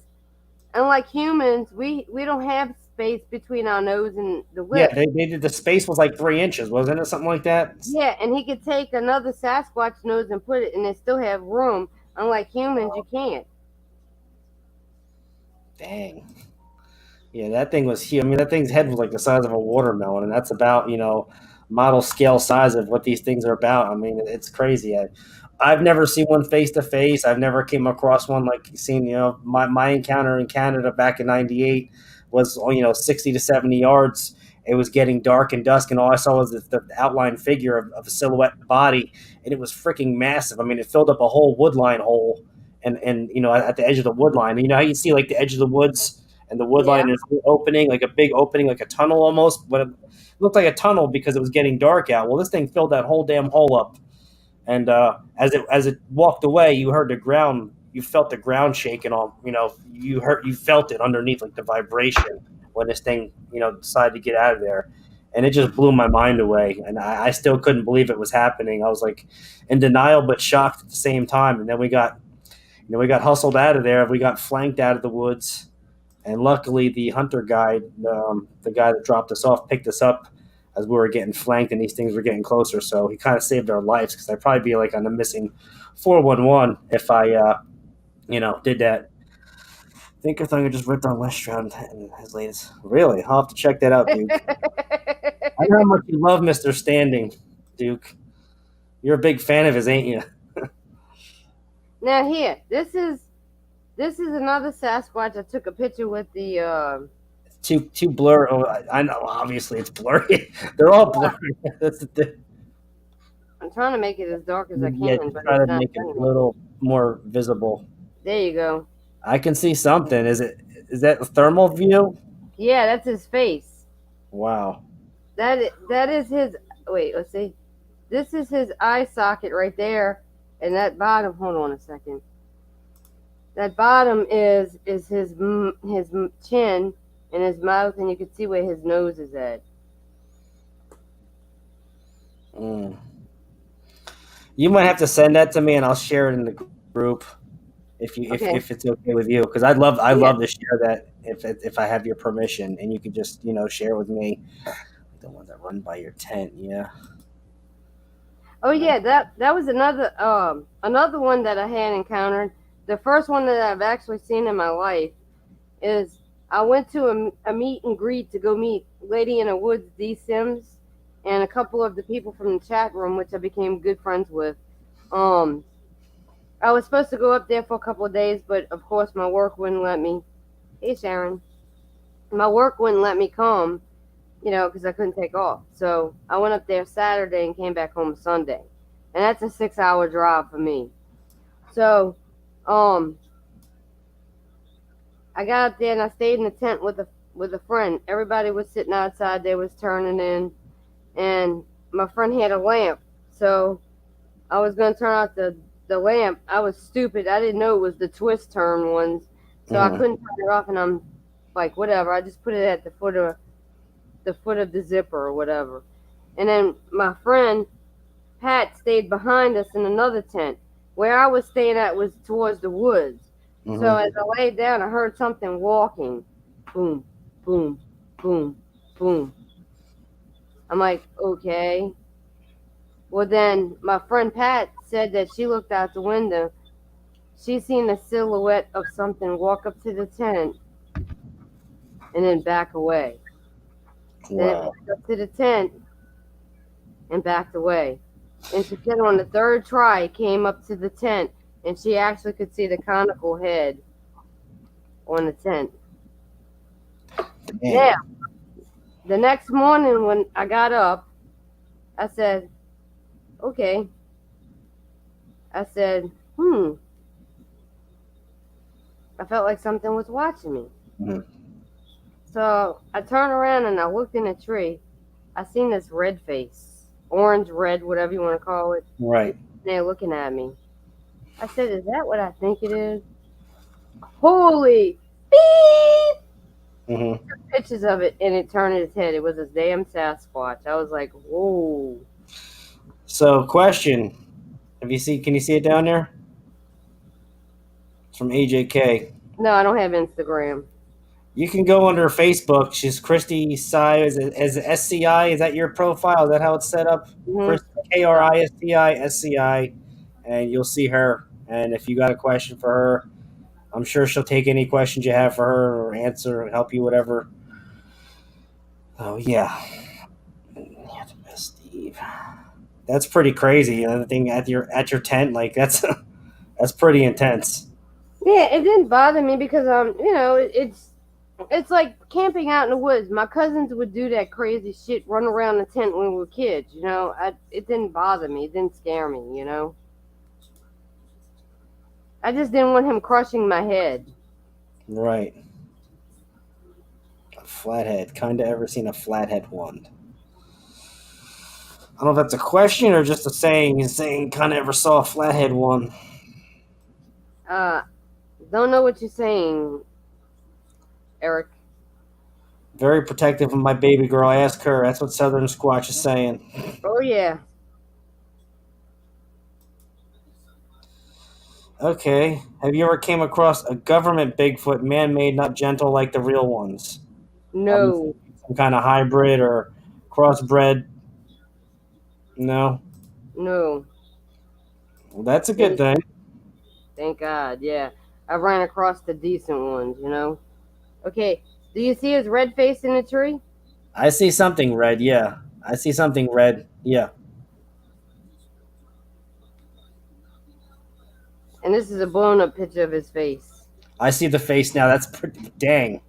and like humans, we don't have space between our nose and the yeah. lips. They did the space was like 3 inches, wasn't it? Something like that. Yeah, and he could take another Sasquatch nose and put it, and it still have room. Unlike humans, you can't. Dang. Yeah, that thing was huge. I mean, that thing's head was like the size of a watermelon, and that's about model scale size of what these things are about. I mean, it's crazy. I've never seen one face to face. I've never came across one like seen. My encounter in Canada back in '98 was 60 to 70 yards. It was getting dark and dusk, and all I saw was the outline figure of a silhouette body, and it was freaking massive. I mean, it filled up a whole woodline hole, and at the edge of the woodline. You know how you see like the edge of the woods and the wood Yeah. line is opening, like a big opening, like a tunnel almost, but it looked like a tunnel because it was getting dark out. Well, this thing filled that whole damn hole up, and as it walked away, you heard the ground, you felt the ground shaking. You felt it underneath, like the vibration when this thing decided to get out of there, and it just blew my mind away. And I still couldn't believe it was happening. I was like in denial but shocked at the same time. And then we got hustled out of there. We got flanked out of the woods. And luckily, the hunter guide, the guy that dropped us off, picked us up as we were getting flanked and these things were getting closer. So he kind of saved our lives because I'd probably be like on the missing 411 if I, did that. Think Thunder just ripped on Westroud and his latest. Really? I'll have to check that out, Duke. I know how much you love Mr. Standing, Duke. You're a big fan of his, ain't you? Now here, this is another Sasquatch. I took a picture with the. Too blurry. Oh, I know. Obviously, it's blurry. They're all blurry. That's the thing. I'm trying to make it as dark as I Yeah, can, just but try it's to not make it letting a me. little more visible. There you go. I can see something. Is that a thermal view? Yeah, that's his face. Wow. That is his. Wait, let's see. This is his eye socket right there, and that bottom. Hold on a second. That bottom is his chin and his mouth, and you can see where his nose is at. Mm. You might have to send that to me, and I'll share it in the group if you Okay. if it's okay with you, because I'd Yeah. love to share that if I have your permission, and you could just share with me the ones that run by your tent. Yeah. Oh yeah, that was another one that I had encountered. The first one that I've actually seen in my life is I went to a meet and greet to go meet Lady in the Woods D Sims and a couple of the people from the chat room, which I became good friends with. Um, I was supposed to go up there for a couple of days, but of course my work wouldn't let me. Hey Sharon, my work wouldn't let me come, because I couldn't take off. So I went up there Saturday and came back home Sunday, and that's a 6-hour drive for me. So, I got up there and I stayed in the tent with a friend. Everybody was sitting outside. They was turning in, and my friend had a lamp. So I was going to turn out the lamp. I was stupid. I didn't know it was the twist turn ones, so I couldn't turn it off. And I'm like, whatever. I just put it at the foot of the zipper or whatever. And then my friend Pat stayed behind us in another tent. Where I was staying at was towards the woods. Mm-hmm. So as I laid down, I heard something walking. Boom, boom, boom, boom. I'm like, okay. Well, then my friend Pat said that she looked out the window. She seen a silhouette of something walk up to the tent and then back away. Then it Wow. went up to the tent and backed away. And she said on the third try, it came up to the tent, and she actually could see the conical head on the tent. Damn. Now, the next morning when I got up, I said, okay. I said, I felt like something was watching me. Mm-hmm. So I turned around and I looked in a tree. I seen this red face, orange, red, whatever you want to call it. Right. They're looking at me. I said, "Is that what I think it is?" Holy beep! Mm-hmm. Pictures of it, and it turned its head. It was a damn Sasquatch. I was like, "Whoa!" So, question: Can you see it down there? It's from AJK. No, I don't have Instagram. You can go under Facebook. She's Kristi Sai. Is it SCI? Is that your profile? Is that how it's set up? Mm-hmm. Chris KRISTI, and you'll see her. And if you got a question for her, I'm sure she'll take any questions you have for her or answer and help you whatever. Oh yeah, yeah, the best Steve. That's pretty crazy. The thing at your tent, like that's pretty intense. Yeah, it didn't bother me because it's like camping out in the woods. My cousins would do that crazy shit, run around the tent when we were kids. It didn't bother me. It didn't scare me. I just didn't want him crushing my head. Right. A flathead. Kinda ever seen a flathead one? I don't know if that's a question or just a saying. He's saying kinda ever saw a flathead one. Uh, don't know what you're saying, Eric. Very protective of my baby girl. I asked her. That's what Southern Squatch is saying. Oh yeah, Okay. Have you ever came across a government Bigfoot, man-made, not gentle like the real ones? Obviously, no, some kind of hybrid or crossbred. No. no. Well, that's a good Thank, thing. thank God. Yeah, I ran across the decent ones. Okay, do you see his red face in the tree? I see something red. Yeah. I see something red. Yeah. And this is a blown up picture of his face. I see the face now. That's pretty dang.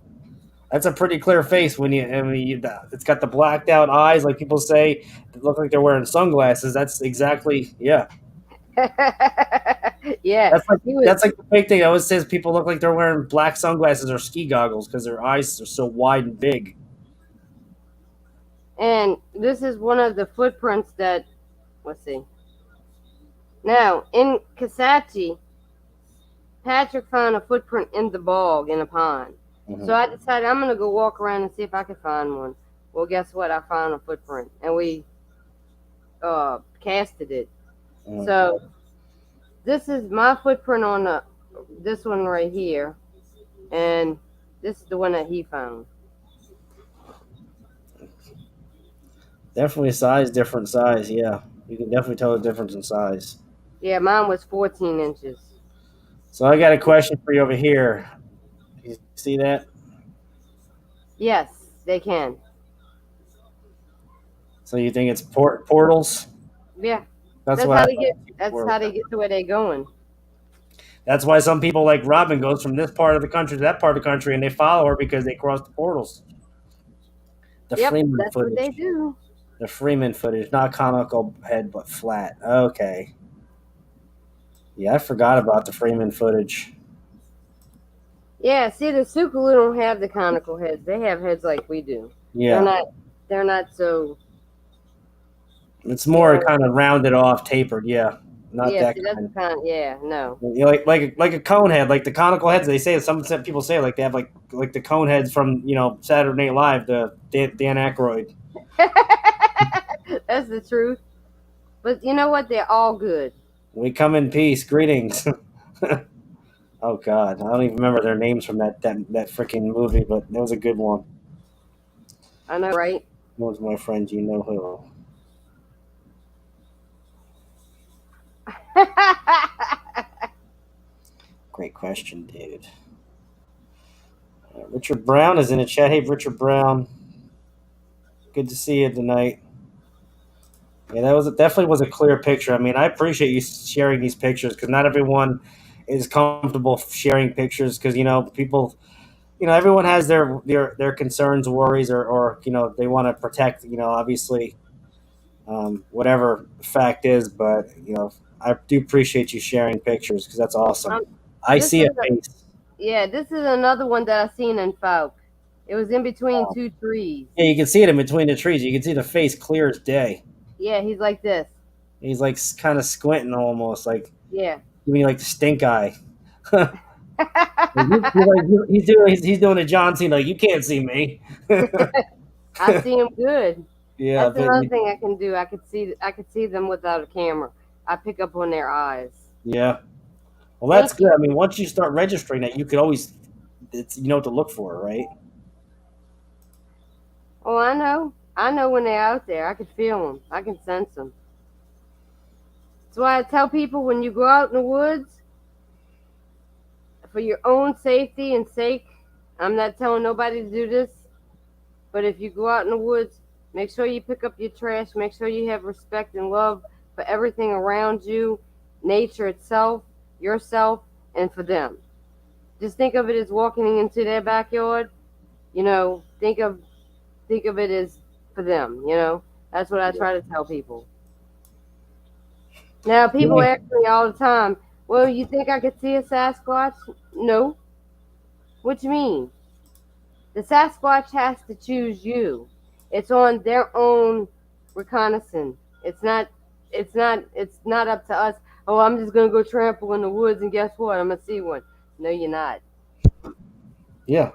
That's a pretty clear face when it's got the blacked out eyes, like people say, that look like they're wearing sunglasses. That's exactly yeah. Yeah, That's like he was. that's like the big thing. It always says people look like they're wearing black sunglasses or ski goggles because their eyes are so wide and big. And this is one of the footprints that, let's see. Now, in Kasachi, Patrick found a footprint in the bog in a pond. Mm-hmm. So I decided I'm going to go walk around and see if I can find one. Well, guess what? I found a footprint. And we casted it. Mm-hmm. So this is my footprint on this one right here. And this is the one that he found. Definitely size, different size. Yeah, you can definitely tell the difference in size. Yeah, mine was 14 inches. So I got a question for you over here. You see that? Yes, they can. So you think it's portals? Yeah, That's that's what how I they get. thought. That's how they get to where they're going. That's why some people like Robin goes from this part of the country to that part of the country, and they follow her because they cross the portals. The Yep, Freeman that's what they footage. do. The Freeman footage, not conical head but flat. Okay. Yeah, I forgot about the Freeman footage. Yeah, see, the Sukulu don't have the conical heads. They have heads like we do. They're Yeah, not. They're not so. it's You more know. kind of rounded off, tapered. Yeah, not Yeah, that see, that's kind. the kind. Yeah, no. You know, like a cone head, like the conical heads. They say some people say like they have like the cone heads from Saturday Night Live, the Dan Aykroyd. That's the truth. But you know what? They're all good. We come in peace. Greetings. Oh God, I don't even remember their names from that freaking movie, but that was a good one. I know, right? That was my friend. You know who? Great question, David. Richard Brown is in the chat. Hey, Richard Brown. Good to see you tonight. Yeah, definitely was a clear picture. I mean, I appreciate you sharing these pictures because not everyone is comfortable sharing pictures because people, everyone has their concerns, worries, or they want to protect, obviously, whatever the fact is. But I do appreciate you sharing pictures because that's awesome. I this see is a face. yeah, this is another one that I seen in Falk. It was in between two trees. Yeah, you can see it in between the trees. You can see the face clear as day. Yeah, he's like this. He's like kind of squinting almost, like Yeah. giving me like the stink eye. He's doing a John Cena, like you can't see me. I see him good. Yeah, That's but another thing I can do. I could see them without a camera. I pick up on their eyes. yeah. Well, that's Thank good. you. I mean, once you start registering it, you could always, you know what to look for, right? Oh, I know. I know when they're out there. I can feel them. I can sense them. That's why I tell people when you go out in the woods, for your own safety and sake, I'm not telling nobody to do this, but if you go out in the woods, make sure you pick up your trash. Make sure you have respect and love for everything around you, nature itself, yourself, and for them. Just think of it as walking into their backyard. You know, think of it as for them. You know, that's what I try to tell people. Now, people Yeah. ask me all the time, "Well, you think I could see a Sasquatch?" No. What you mean? The Sasquatch has to choose you. It's on their own reconnaissance. It's not. It's not. It's not up to us. Oh, I'm just gonna go trample in the woods, and guess what? I'm gonna see one. No, you're not. Yeah.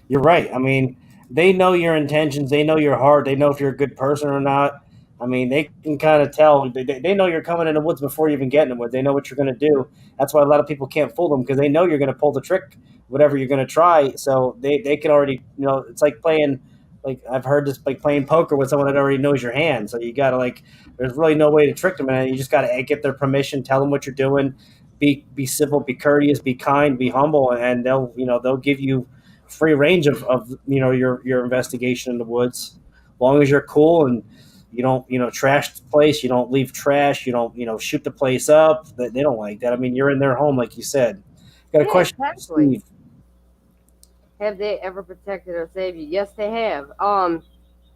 You're right. I mean, they know your intentions. They know your heart. They know if you're a good person or not. I mean, they can kind of tell. They know you're coming in the woods before you even get in the woods. They know what you're going to do. That's why a lot of people can't fool them because they know you're going to pull the trick, whatever you're going to try. So they can already, it's like playing, like I've heard this, like playing poker with someone that already knows your hand. So you got to like, there's really no way to trick them. And you just got to get their permission, tell them what you're doing, be civil, be courteous, be kind, be humble, and they'll give you free range of your investigation in the woods, as long as you're cool and you don't trash the place, you don't leave trash, you don't shoot the place up. They don't like that. I mean, you're in their home, like you said. Got a Yeah, question for exactly. Steve. Have they ever protected or saved you? Yes, they have.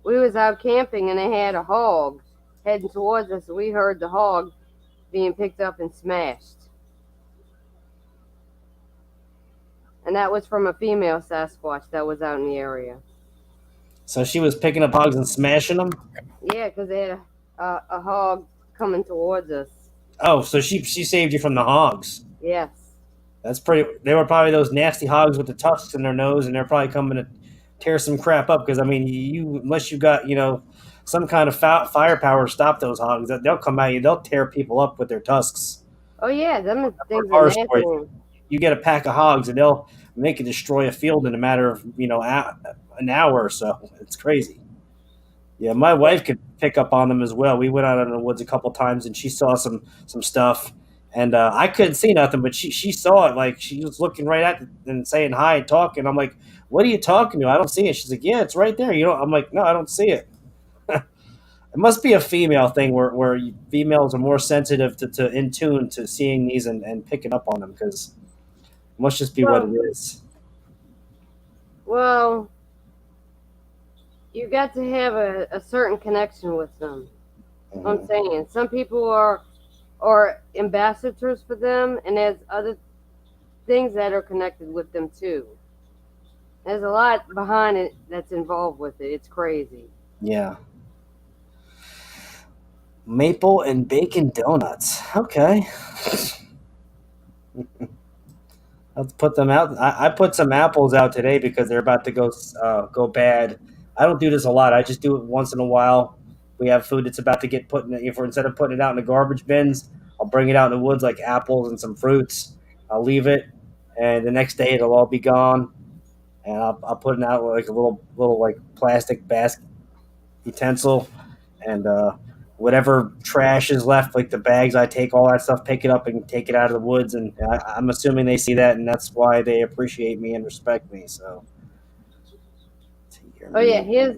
We was out camping and they had a hog heading towards us. And we heard the hog being picked up and smashed, and that was from a female Sasquatch that was out in the area. So she was picking up hogs and smashing them. Yeah, because they had a hog coming towards us. Oh, so she saved you from the hogs. Yes. That's pretty. They were probably those nasty hogs with the tusks in their nose, and they're probably coming to tear some crap up. Because I mean, you unless you got some kind of firepower to stop those hogs, they'll come at you. They'll tear people up with their tusks. Oh yeah, them things are Our story. nasty. You get a pack of hogs, and they can destroy a field in a matter of an hour or so. It's crazy. Yeah, my wife could pick up on them as well. We went out in the woods a couple times, and she saw some stuff, and I couldn't see nothing, but she saw it. Like she was looking right at it and saying hi and talking. I'm like, "What are you talking to? I don't see it." She's like, "Yeah, it's right there." I'm like, "No, I don't see it." It must be a female thing where females are more sensitive to in tune to seeing these and picking up on them because it must just be what it Well, is. well, you got to have a certain connection with them. I'm Mhm. saying some people are ambassadors for them, and there's other things that are connected with them too. There's a lot behind it that's involved with it. It's crazy. Yeah. Maple and bacon donuts. Okay. Let's put them out. I put some apples out today because they're about to go bad. I don't do this a lot. I just do it once in a while. We have food that's about to get put in. If we're instead of putting it out in the garbage bins, I'll bring it out in the woods like apples and some fruits. I'll leave it, and the next day it'll all be gone. And I'll put it out with like a little like plastic basket utensil, and whatever trash is left, like the bags, I take all that stuff, pick it up, and take it out of the woods. And I'm assuming they see that, and that's why they appreciate me and respect me. So, Oh yeah, here's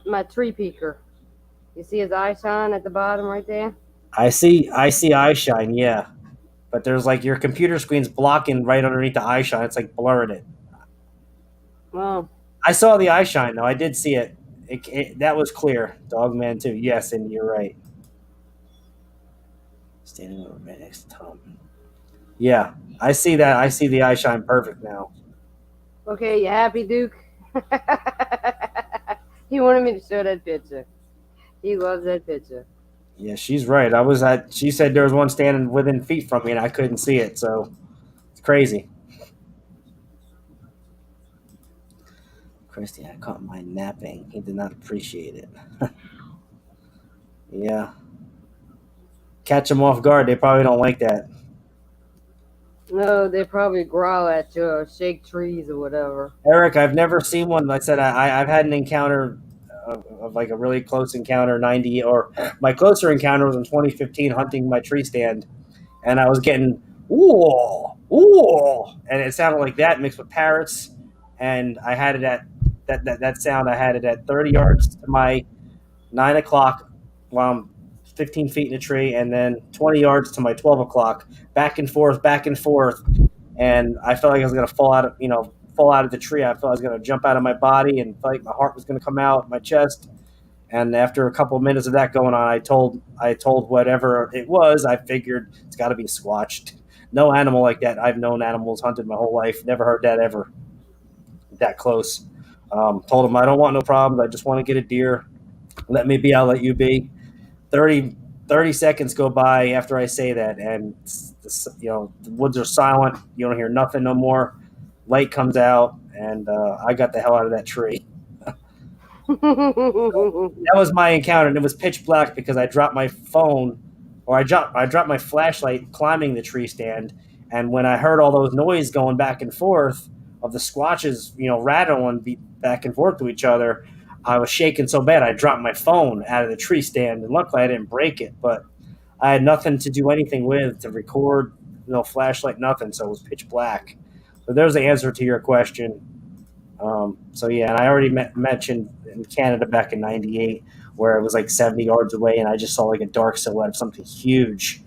my tree peeker. You see his eye shine at the bottom right there? I see eye shine, yeah, but there's like your computer screen's blocking right underneath the eye shine. It's like blurring it. Well, I saw the eye shine though. I did see it. That was clear. Dogman too. Yes, and you're right. Standing over right next to Tom. Yeah, I see that. I see the eye shine perfect now. okay, you happy, Duke? He wanted me to show that picture. He loves that picture. Yeah, she's right. I was at. She said there was one standing within feet from me, and I couldn't see it. So it's crazy. Kristi, I caught mine napping. He did not appreciate it. Yeah, catch them off guard. They probably don't like that. No, they probably growl at you or shake trees or whatever. Eric, I've never seen one. Like I said, I've had an encounter of like a really close encounter, 90, or my closer encounter was in 2015 hunting my tree stand, and I was getting ooh, ooh, and it sounded like that mixed with parrots, and I had it at that sound. I had it at 30 yards to my 9 o'clock while I'm 15 feet in a tree, and then 20 yards to my 12 o'clock, back and forth, and I felt like I was gonna fall out of fall out of the tree. I felt I was gonna jump out of my body, and felt like my heart was gonna come out my chest. And after a couple of minutes of that going on, I told whatever it was. I figured it's got to be squatched. No animal like that. I've known animals hunted my whole life. Never heard that ever that close. Told him I don't want no problems. I just want to get a deer. Let me be. I'll let you be. 30, 30 seconds go by after I say that, and the woods are silent. You don't hear nothing no more. Light comes out, and I got the hell out of that tree. That was my encounter, and it was pitch black because I dropped my phone, or I dropped my flashlight climbing the tree stand, and when I heard all those noise going back and forth of the squatches, rattling back and forth to each other, I was shaking so bad I dropped my phone out of the tree stand, and luckily I didn't break it, but I had nothing to do anything with to record, flashlight, nothing, so it was pitch black. So there's the answer to your question. So yeah, and I already mentioned in Canada back in '98 where it was like 70 yards away, and I just saw like a dark silhouette of something huge,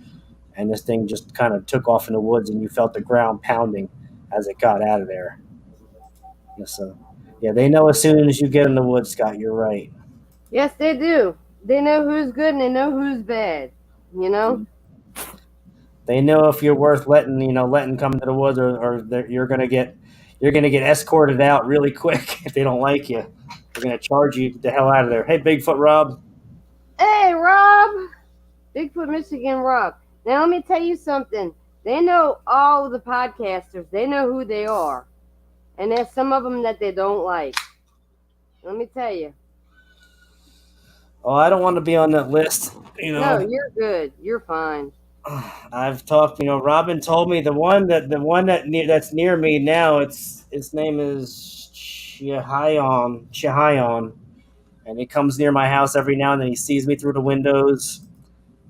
and this thing just kind of took off in the woods, and you felt the ground pounding as it got out of there. Yeah, so yeah, they know as soon as you get in the woods, Scott. You're right. Yes, they do. They know who's good and they know who's bad. You know? They know if you're worth letting come to the woods, or you're gonna get escorted out really quick if they don't like you. They're gonna charge you the hell out of there. Hey, Bigfoot Rob. Hey, Rob! Bigfoot Michigan Rob. Now, let me tell you something. They know all the podcasters, they know who they are. And there's some of them that they don't like. Let me tell you. Oh, I don't want to be on that list. No, you're good. You're fine. I've talked. Robin told me that's near me now. Its name is Chihayon, and he comes near my house every now and then. He sees me through the windows.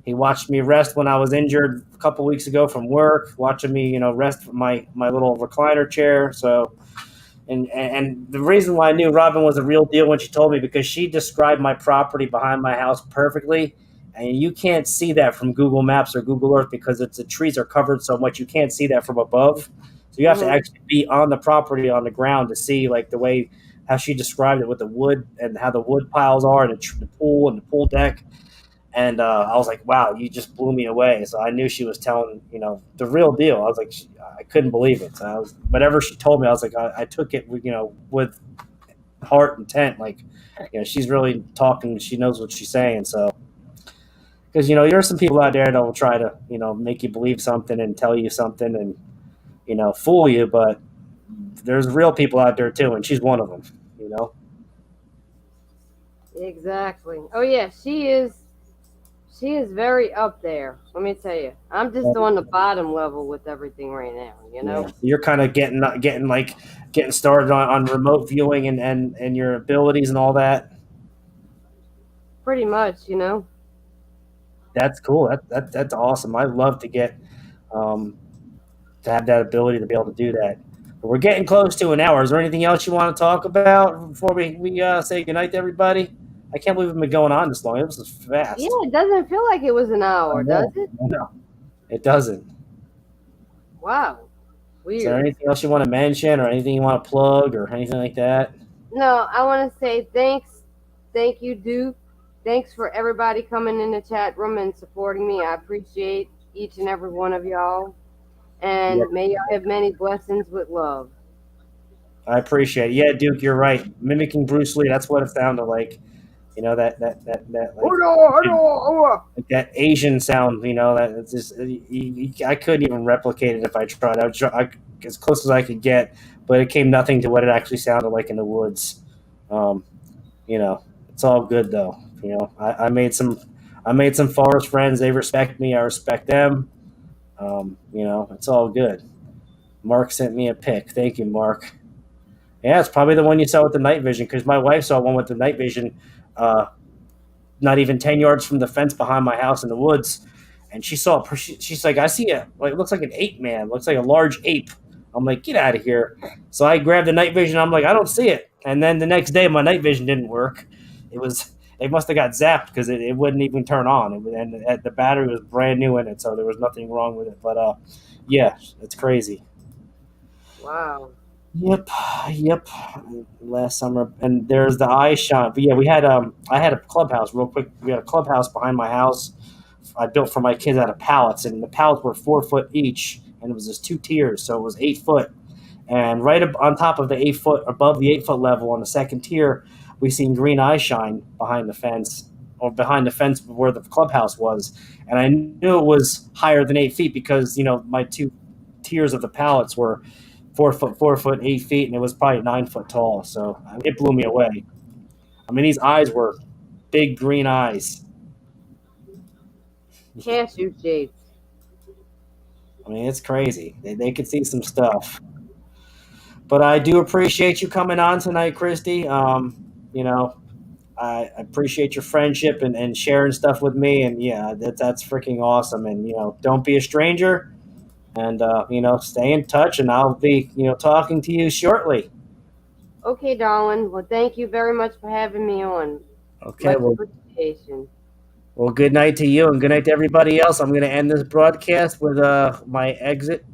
He watched me rest when I was injured a couple weeks ago from work, watching me, rest from my little recliner chair. So, and the reason why I knew Robin was a real deal when she told me, because she described my property behind my house perfectly, and you can't see that from Google Maps or Google Earth because the trees are covered so much you can't see that from above. So you have to actually be on the property on the ground to see like the way how she described it with the wood and how the wood piles are and the pool and the pool deck. And I was like, wow, you just blew me away. So I knew she was telling, the real deal. I was like, I couldn't believe it. So whatever she told me, I was like, I took it, with heart intent. Like, she's really talking. She knows what she's saying. So, because, there are some people out there that will try to, make you believe something and tell you something and, fool you. But there's real people out there too. And she's one of them. Exactly. Oh, yeah, she is. She is very up there. Let me tell you. I'm just on the bottom level with everything right now, Yeah. You're kind of getting started on remote viewing and your abilities and all that. Pretty much, That's cool. That's awesome. I'd love to get to have that ability to be able to do that. But we're getting close to an hour. Is there anything else you want to talk about before we say goodnight to everybody? I can't believe we've been going on this long. It was fast. Yeah, it doesn't feel like it was an hour, does it? No, it doesn't. Wow. Weird. Is there anything else you want to mention or anything you want to plug or anything like that? No, I want to say thanks. Thank you, Duke. Thanks for everybody coming in the chat room and supporting me. I appreciate each and every one of y'all. And may y'all have many blessings with love. I appreciate it. Yeah, Duke, you're right. Mimicking Bruce Lee, that's what it sounded like. You know that like that Asian sound. You know that it's just I couldn't even replicate it if I tried. As close as I could get, but it came nothing to what it actually sounded like in the woods. Um, you know, it's all good though. You know, I made some forest friends. They respect me. I respect them. You know, it's all good. Mark sent me a pic. Thank you, Mark. Yeah, it's probably the one you saw with the night vision because my wife saw one with the night vision, uh, not even 10 yards from the fence behind my house in the woods, and she saw. She's like, I see a like it looks like an ape man, looks like a large ape. I'm like, get out of here. So I grabbed the night vision. I'm like, I don't see it. And then the next day, my night vision didn't work. It was it must have got zapped because it wouldn't even turn on. And the battery was brand new in it, so there was nothing wrong with it. But yeah, it's crazy. Wow. Yep, yep. Last summer, and there's the eye shot. But yeah, we had I had a clubhouse real quick. We had a clubhouse behind my house. I built for my kids out of pallets, and the pallets were 4 foot each, and it was just 2 tiers, so it was 8 foot. And right up on top of the 8 foot, above the 8 foot level on the second tier, we seen green eye shine behind the fence, or behind the fence where the clubhouse was, and I knew it was higher than 8 feet because my two tiers of the pallets were 4 foot, 4 foot, 8 feet, and it was probably 9 foot tall. So it blew me away. I mean, these eyes were big green eyes. Can't shoot shades. I mean, it's crazy. They could see some stuff. But I do appreciate you coming on tonight, Kristi. You know, I appreciate your friendship and sharing stuff with me. And yeah, that's freaking awesome. And don't be a stranger. And stay in touch. And I'll be talking to you shortly. Okay, darling. Well, thank you very much for having me on. Okay. Much Well, appreciation. good night to you, and good night to everybody else. I'm going to end this broadcast with my exit